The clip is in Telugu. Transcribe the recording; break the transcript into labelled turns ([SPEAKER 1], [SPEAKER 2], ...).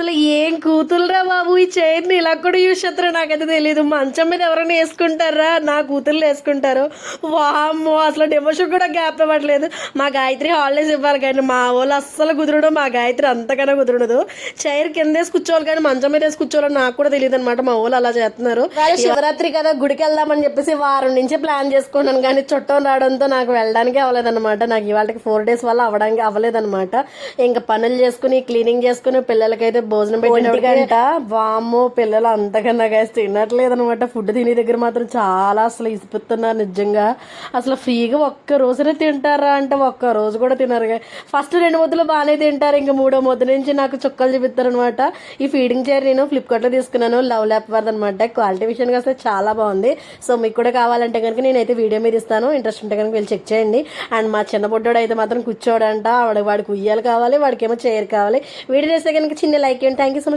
[SPEAKER 1] అసలు ఏం కూతురురా బాబు, ఈ చైర్ని ఇలా కూడా యూజ్ చేస్తారో నాకైతే తెలియదు. మంచం మీద ఎవరైనా వేసుకుంటారా? నా కూతుర్లు వేసుకుంటారు. వామ్మో, అసలు డెమోషన్ కూడా గ్యాప్ ఇవ్వట్లేదు. మా గాయత్రి హాలిడేస్ ఇవ్వాలి కానీ మా వాళ్ళు అస్సలు కుదురుడు. మా గాయత్రి అంతకన్నా కుదురుడు. చైర్ కింద వేసి కూర్చోవాలి కానీ మంచం మీద వేసి కూర్చోవాలని నాకు కూడా తెలియదు అనమాట. మా వాళ్ళు అలా చేస్తున్నారు. శివరాత్రి కదా, గుడికి వెళ్దామని చెప్పేసి వారం నుంచి ప్లాన్ చేసుకున్నాను కానీ చుట్టం రావడంతో నాకు వెళ్ళడానికి అవ్వలేదన్నమాట. నాకు ఇవాళకి 4 days వల్ల అవ్వలేదన్నమాట. ఇంకా పనులు చేసుకుని క్లీనింగ్ చేసుకుని పిల్లలకైతే భోజనం పెట్టినట్టుగా వామ్మో, పిల్లలు అంతకన్నా గైస్ తినట్లేదు అనమాట. ఫుడ్ తినే దగ్గర మాత్రం చాలా అసలు ఇసిపిస్తున్నారు నిజంగా. అసలు ఫ్రీగా ఒక్క రోజునే తింటారా అంటే ఒక్క రోజు కూడా తినరు. ఫస్ట్ 2 ముద్దలు బాగానే తింటారు, ఇంకా 3వ ముద్ద నుంచి నాకు చుక్కలు చూపిస్తారు అనమాట. ఈ ఫీడింగ్ చైర్ నేను ఫ్లిప్కార్ట్లో తీసుకున్నాను, లవ్ ల్యాప్ వారిది అనమాట. క్వాలిటీ విషయానికి వస్తే చాలా బాగుంది. సో మీకు కూడా కావాలంటే కనుక నేనైతే వీడియో మీద ఇస్తాను, ఇంట్రెస్ట్ ఉంటే కనుక వెళ్ళి చెక్ చేయండి. అండ్ మా చిన్న బొడ్డోడు అయితే మాత్రం కూర్చోడంట, వాడికి ఉయ్యాలు కావాలి, వాడికి ఏమో చైర్ కావాలి. వీడియో చేస్తే కనుక చిన్న లైక్ ఇవ్వండి. Thank you so much.